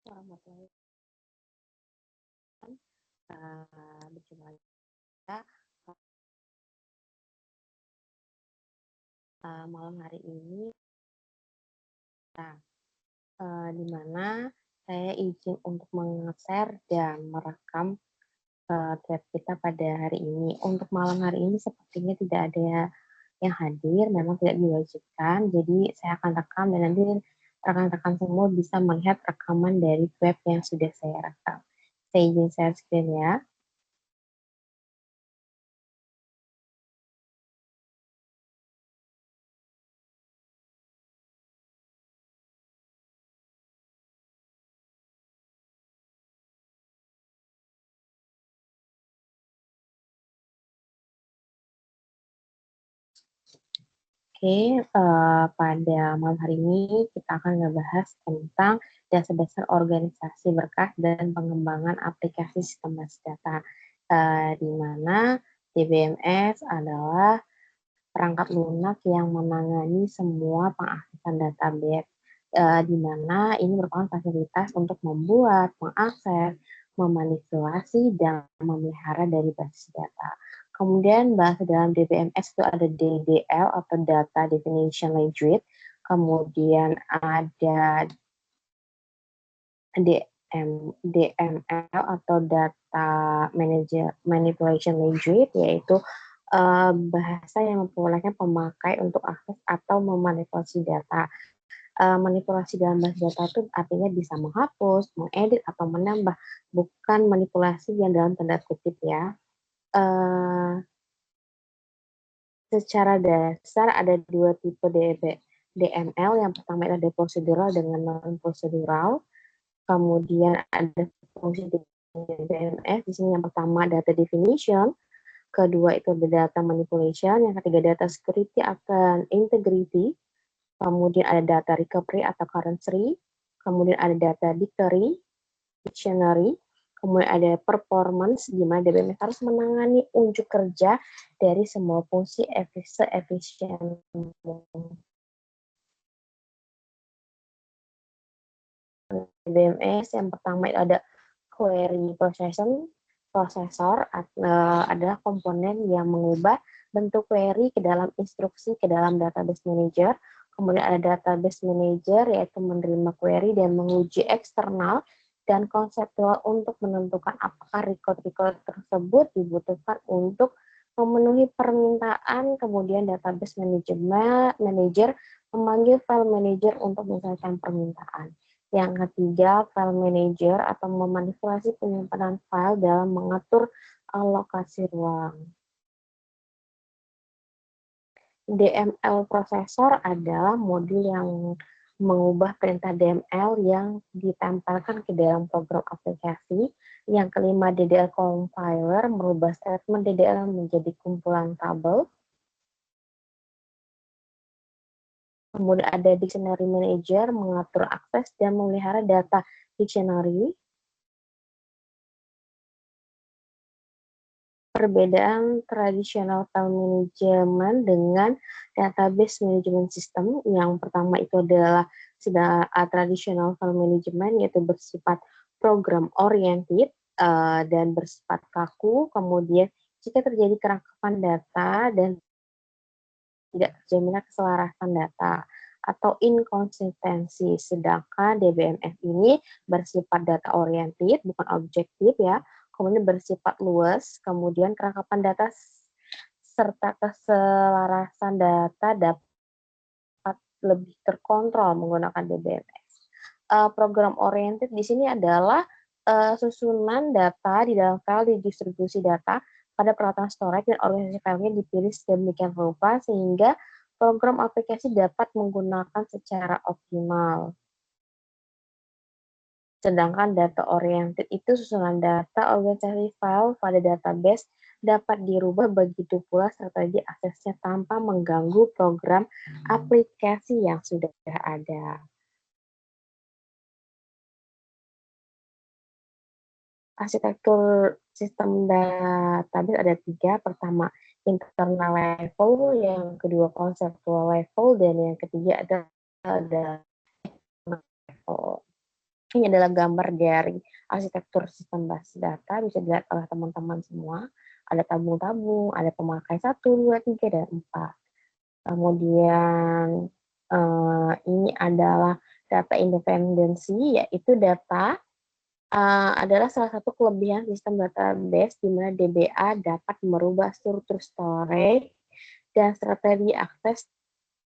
warahmatullahi wabarakatuh. Berjumpa lagi kita malam hari ini, di mana saya izin untuk share dan merekam thread kita pada hari ini. Untuk malam hari ini sepertinya tidak ada yang hadir, memang tidak diwajibkan. Jadi saya akan rekam dan nanti rekan-rekan semua bisa melihat rekaman dari web yang sudah saya rekam. Saya izin share screen ya. Oke, pada malam hari ini kita akan ngebahas tentang dasar-dasar organisasi berkas dan pengembangan aplikasi sistem basis data, di mana DBMS adalah perangkat lunak yang menangani semua pengaksesan database, di mana ini merupakan fasilitas untuk membuat, mengakses, memanipulasi, dan memelihara dari basis data. Kemudian bahasa dalam DBMS itu ada DDL atau Data Definition Language, kemudian ada DML atau Data Manipulation Language, yaitu bahasa yang memperbolehkan pemakai untuk akses atau memanipulasi data. Manipulasi dalam basis data itu artinya bisa menghapus, mengedit, atau menambah, bukan manipulasi yang dalam tanda kutip ya. Secara dasar ada dua tipe DML. Yang pertama ada prosedural dengan non-prosedural. Kemudian ada fungsi DBMS. Di sini yang pertama data definition, kedua itu ada data manipulation, yang ketiga data security akan integrity, kemudian ada data recovery atau currency, kemudian ada data dictionary, kemudian ada performance, di mana DBMS harus menangani unjuk kerja dari semua fungsi se-efisien mungkin. DBMS yang pertama itu ada query processor adalah komponen yang mengubah bentuk query ke dalam instruksi ke dalam database manager. Kemudian ada database manager, yaitu menerima query dan menguji eksternal dan konseptual untuk menentukan apakah record-record tersebut dibutuhkan untuk memenuhi permintaan. Kemudian database manager memanggil file manager untuk menyelesaikan permintaan. Yang ketiga, file manager atau memanipulasi penyimpanan file dalam mengatur alokasi ruang. DML processor adalah modul yang mengubah perintah DML yang ditempelkan ke dalam program aplikasi. Yang kelima, DDL compiler merubah statement DDL menjadi kumpulan tabel. Kemudian ada dictionary manager mengatur akses dan memelihara data dictionary. Perbedaan tradisional file management dengan database management system. Yang pertama itu adalah tradisional file management, yaitu bersifat program oriented dan bersifat kaku. Kemudian jika terjadi kerangkapan data dan tidak terjaminnya keselarasan data atau inkonsistensi. Sedangkan DBMS ini bersifat data oriented, bukan objektif ya. Kemudian bersifat luas, kemudian kerangkapan data serta keselarasan data dapat lebih terkontrol menggunakan DBMS. Program oriented di sini adalah susunan data di dalam file didistribusi data pada peralatan storage dan organisasi filenya dipilih sedemikian rupa sehingga program aplikasi dapat menggunakan secara optimal. Sedangkan data oriented itu susunan data organisasi file pada database dapat dirubah begitu pula strategi aksesnya tanpa mengganggu program aplikasi yang sudah ada. Arsitektur sistem database ada 3. Pertama, internal level, yang kedua conceptual level, dan yang ketiga ada level. Ini adalah gambar dari arsitektur sistem basis data, bisa dilihat oleh teman-teman semua. Ada tabung-tabung, ada pemakai 1, 2, 3, dan 4. Kemudian ini adalah data independensi, yaitu data adalah salah satu kelebihan sistem database di mana DBA dapat merubah struktur storage dan strategi akses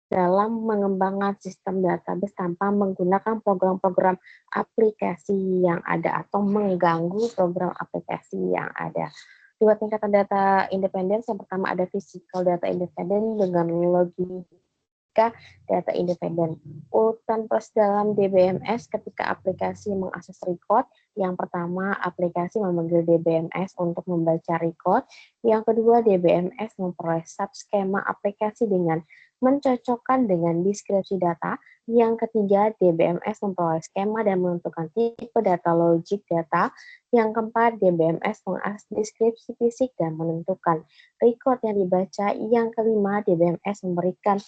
dalam mengembangkan sistem database tanpa menggunakan program-program aplikasi yang ada atau mengganggu program aplikasi yang ada. Dua tingkatan data independen, yang pertama ada physical data independen dengan logika data independen. Urutan plus dalam DBMS ketika aplikasi mengakses record, yang pertama aplikasi memanggil DBMS untuk membaca record, yang kedua DBMS memperoleh subskema aplikasi dengan mencocokkan dengan deskripsi data. Yang ketiga, DBMS memperoleh skema dan menentukan tipe data logik data. Yang keempat, DBMS mengakses deskripsi fisik dan menentukan record yang dibaca. Yang kelima, DBMS memberikan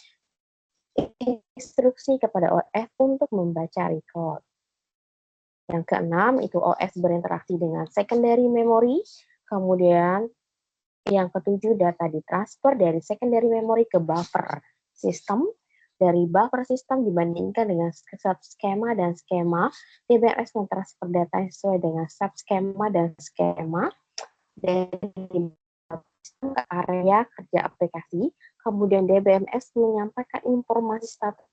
instruksi kepada OS untuk membaca record. Yang keenam, itu OS berinteraksi dengan secondary memory. Kemudian yang ketujuh, data ditransfer dari secondary memory ke buffer sistem. Dari buffer sistem dibandingkan dengan subskema dan skema, DBMS mentransfer data sesuai dengan subskema dan skema dari sistem ke area kerja aplikasi. Kemudian DBMS menyampaikan informasi status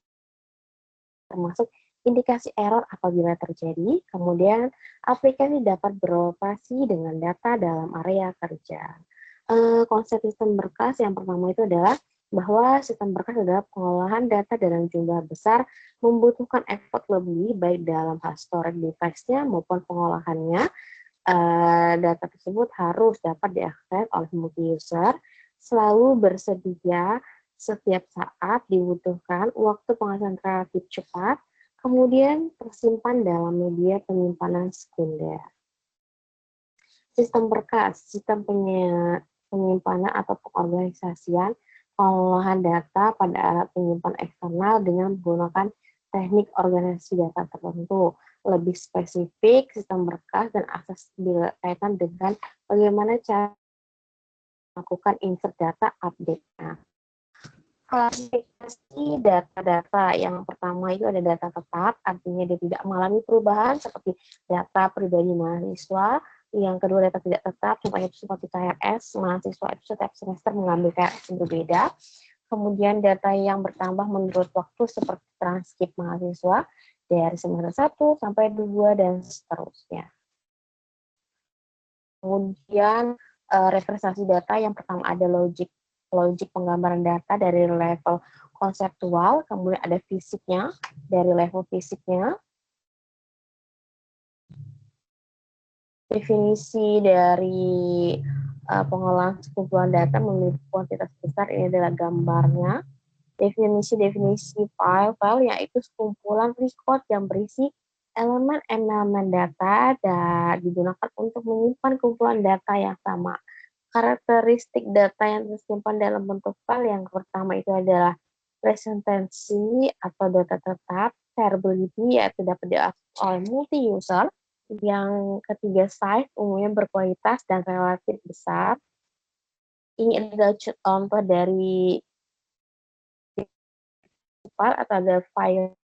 termasuk indikasi error apabila terjadi. Kemudian aplikasi dapat beroperasi dengan data dalam area kerja. Konsep sistem berkas yang pertama itu adalah bahwa sistem berkas adalah pengolahan data dalam jumlah besar, membutuhkan effort lebih baik dalam hal storage device-nya maupun pengolahannya. Data tersebut harus dapat diakses oleh multi-user, selalu bersedia setiap saat dibutuhkan, waktu pengasihan relatif cepat, kemudian tersimpan dalam media penyimpanan sekunder. Sistem berkas, sistem penyimpanan atau pengorganisasian pengolahan data pada alat penyimpan eksternal dengan menggunakan teknik organisasi data tertentu. Lebih spesifik, sistem berkas dan akses berkaitan dengan bagaimana cara melakukan insert data update-nya. Klasifikasi data-data yang pertama itu ada data tetap, artinya dia tidak mengalami perubahan seperti data pribadi mahasiswa. Yang kedua, data tidak tetap, contohnya itu seperti KRS, mahasiswa itu setiap semester mengambil KRS yang berbeda. Kemudian data yang bertambah menurut waktu seperti transkrip mahasiswa dari semester 1 sampai 2 dan seterusnya. Kemudian representasi data yang pertama ada logik penggambaran data dari level konseptual, kemudian ada fisiknya, dari level fisiknya. Definisi dari pengolahan sekumpulan data memiliki kuantitas besar, ini adalah gambarnya. Definisi file yaitu sekumpulan record yang berisi elemen-elemen data dan digunakan untuk menyimpan kumpulan data yang sama. Karakteristik data yang tersimpan dalam bentuk file yang pertama itu adalah presentasi atau data tetap, shareability yaitu dapat diakses oleh multi-user. Yang ketiga, size umumnya berkualitas dan relatif besar. Ini adalah contoh dari file atau ada file.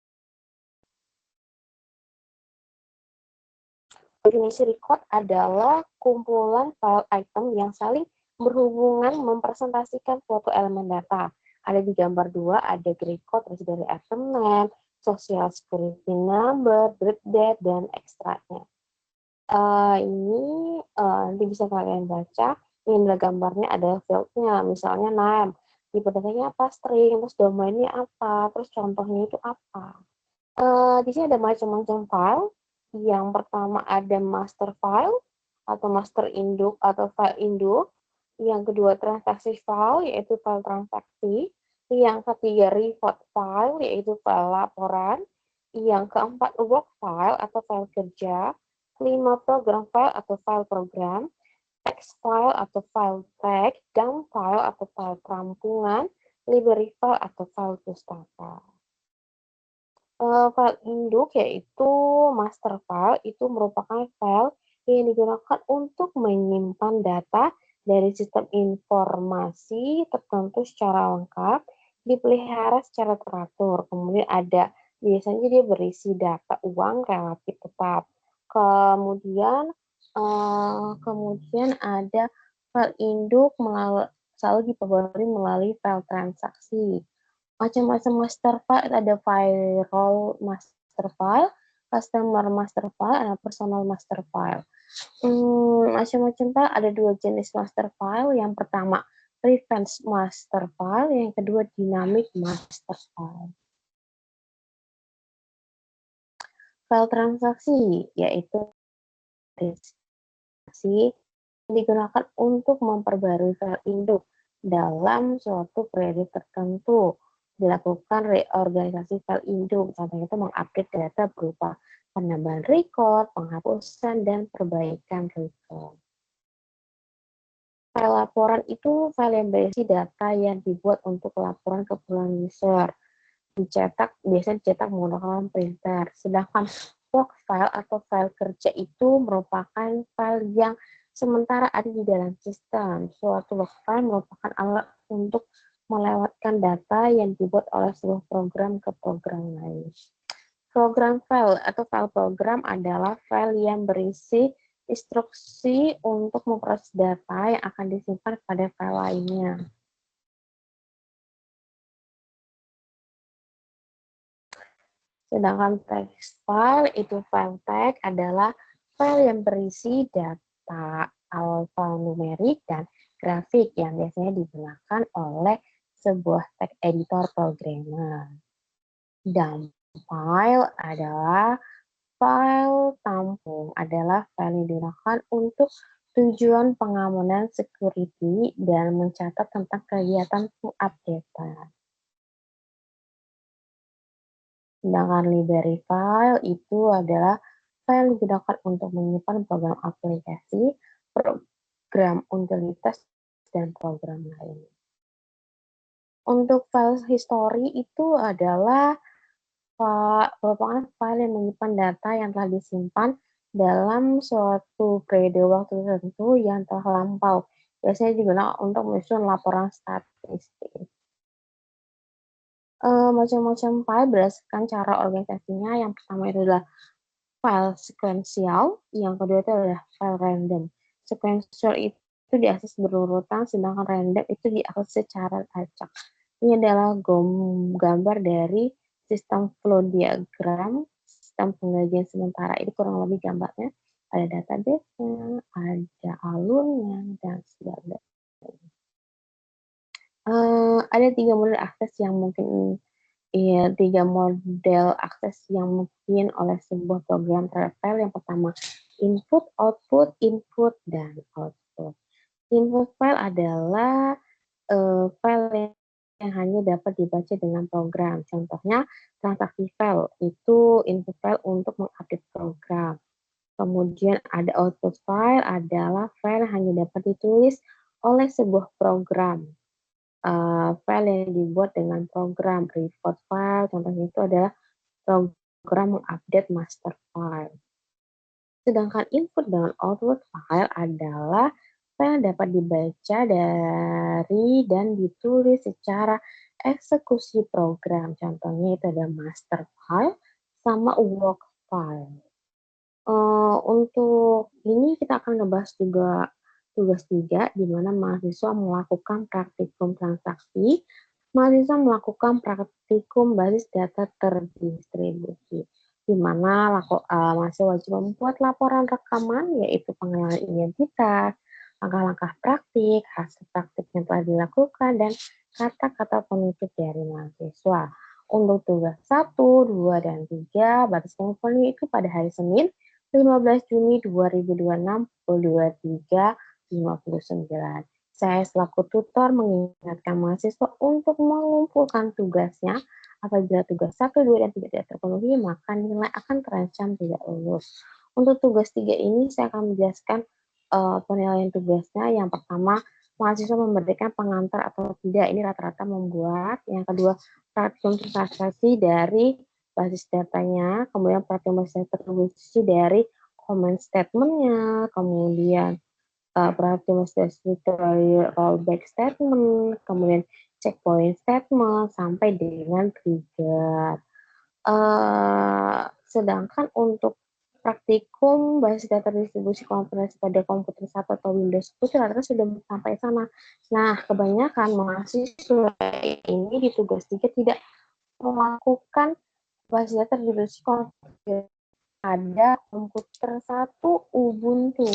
Definisi record adalah kumpulan file item yang saling berhubungan mempresentasikan suatu elemen data. Ada di gambar 2, ada record terdiri dari item name, social security number, birth date, dan ekstraknya. Ini nanti bisa kalian baca. Ini adalah gambarnya, ada field-nya, misalnya name, tipe datanya apa, string, terus domainnya apa, terus contohnya itu apa. Di sini ada macam-macam file. Yang pertama ada master file atau master induk atau file induk. Yang kedua transaksi file yaitu file transaksi. Yang ketiga report file yaitu file laporan. Yang keempat work file atau file kerja. Kelima program file atau file program. Text file atau file teks. Dump file atau file perampungan. Library file atau file pustaka. File induk yaitu master file, itu merupakan file yang digunakan untuk menyimpan data dari sistem informasi tertentu secara lengkap, dipelihara secara teratur. Kemudian biasanya dia berisi data uang relatif tetap. Kemudian ada file induk selalu diperbarui melalui file transaksi. Macam-macam master file, ada viral master file, customer master file, ada personal master file. Macam-macam file, ada dua jenis master file. Yang pertama reference master file, yang kedua dynamic master file. File transaksi yaitu transaksi digunakan untuk memperbarui file induk dalam suatu periode tertentu. Dilakukan reorganisasi file induk, contohnya itu mengupdate data berupa penambahan record, penghapusan, dan perbaikan record. File laporan itu file yang berisi data yang dibuat untuk laporan keperluan user. Biasanya dicetak menggunakan printer. Sedangkan work file atau file kerja itu merupakan file yang sementara ada di dalam sistem. Suatu work file merupakan alat untuk melewatkan data yang dibuat oleh sebuah program ke program lain. Program file atau file program adalah file yang berisi instruksi untuk memproses data yang akan disimpan pada file lainnya. Sedangkan text file itu file tag adalah file yang berisi data alfanumerik dan grafik yang biasanya digunakan oleh sebuah tag editor programmer. Dan file adalah file tampung adalah file yang digunakan untuk tujuan pengamanan security dan mencatat tentang kegiatan pengupdatean. Sedangkan library file itu adalah file yang digunakan untuk menyimpan program aplikasi, program utilitas, dan program lain. Untuk file history itu adalah merupakan file yang menyimpan data yang telah disimpan dalam suatu periode waktu tertentu yang telah lampau. Biasanya digunakan untuk menyusun laporan statistik. Macam-macam file berdasarkan cara organisasinya. Yang pertama itu adalah file sequential, yang kedua itu adalah file random. Sequential itu diakses berurutan, sedangkan random itu diakses secara acak. Ini adalah gambar dari sistem flow diagram, sistem penggajian sementara. Ini kurang lebih gambarnya. Ada database-nya, ada alurnya, dan sebagainya. Ada 3 model akses yang mungkin Iya, 3 model akses yang mungkin oleh sebuah program terhadap file. Yang pertama, input, dan output. Input file adalah file yang hanya dapat dibaca dengan program. Contohnya, transaksi file itu input file untuk mengupdate program. Kemudian ada output file adalah file yang hanya dapat ditulis oleh sebuah program. File yang dibuat dengan program. Report file, contohnya itu adalah program mengupdate master file. Sedangkan input dan output file adalah file yang dapat dibaca dari dan ditulis secara eksekusi program. Contohnya itu ada master file sama work file. Untuk ini kita akan ngebahas juga tugas 3, di mana mahasiswa melakukan praktikum transaksi, mahasiswa melakukan praktikum basis data terdistribusi, di mana mahasiswa wajib membuat laporan rekaman, yaitu pengenalan identitas, langkah-langkah praktik, hasil praktik yang telah dilakukan, dan kata-kata penutup dari mahasiswa. Untuk tugas 1, 2, dan 3, batas pengumpulnya itu pada hari Senin, 15 Juni 2026 pukul 23.59. Saya selaku tutor mengingatkan mahasiswa untuk mengumpulkan tugasnya. Apabila tugas 1, 2, dan 3 tidak terpenuhi, maka nilai akan terancam tidak lulus. Untuk tugas 3 ini saya akan menjelaskan penilaian tugasnya. Yang pertama, mahasiswa memberikan pengantar atau tidak. Ini rata-rata membuat. Yang kedua, praktikum transaksi dari basis datanya, kemudian perhatian basis data terdiri dari comment statement-nya, kemudian perhatian basis data dari rollback statement, kemudian checkpoint statement, sampai dengan trigger. Sedangkan untuk praktikum basis data distribusi komponensi pada komputer satu atau Windows itu ternyata sudah sampai sana. Nah, kebanyakan mahasiswa ini di tugas 3 tidak melakukan basis data distribusi komputer pada komputer satu Ubuntu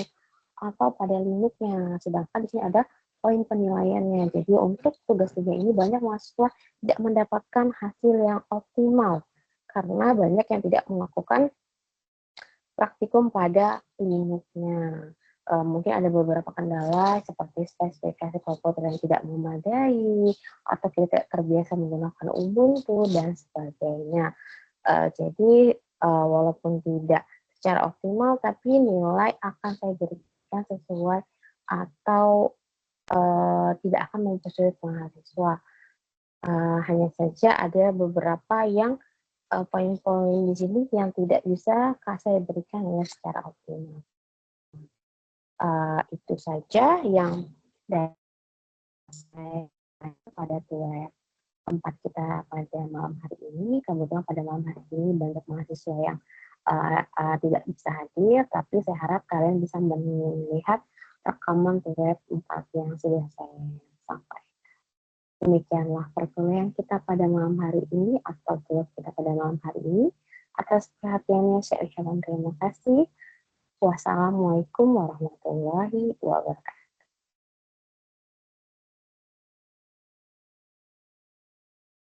atau pada Linux-nya. Sedangkan di sini ada poin penilaiannya. Jadi untuk tugas 3 ini banyak mahasiswa tidak mendapatkan hasil yang optimal karena banyak yang tidak melakukan praktikum pada Linux-nya. Mungkin ada beberapa kendala seperti spesifikasi komputer yang tidak memadai atau tidak terbiasa menggunakan Ubuntu dan sebagainya. Jadi walaupun tidak secara optimal, tapi nilai akan saya berikan sesuai atau tidak akan mempersulit mahasiswa. Hanya saja ada beberapa yang poin-poin di sini yang tidak bisa saya berikan ya secara optimal. Itu saja yang dari saya pada tugas tempat kita pada malam hari ini. Kemudian pada malam hari ini banyak mahasiswa yang tidak bisa hadir, tapi saya harap kalian bisa melihat rekaman tugas 4 yang sudah saya sampaikan. Demikianlah perkuliahan kita pada malam hari ini atau tugas kita pada malam hari ini. Atas perhatiannya saya ucapkan terima kasih. Wassalamualaikum warahmatullahi wabarakatuh.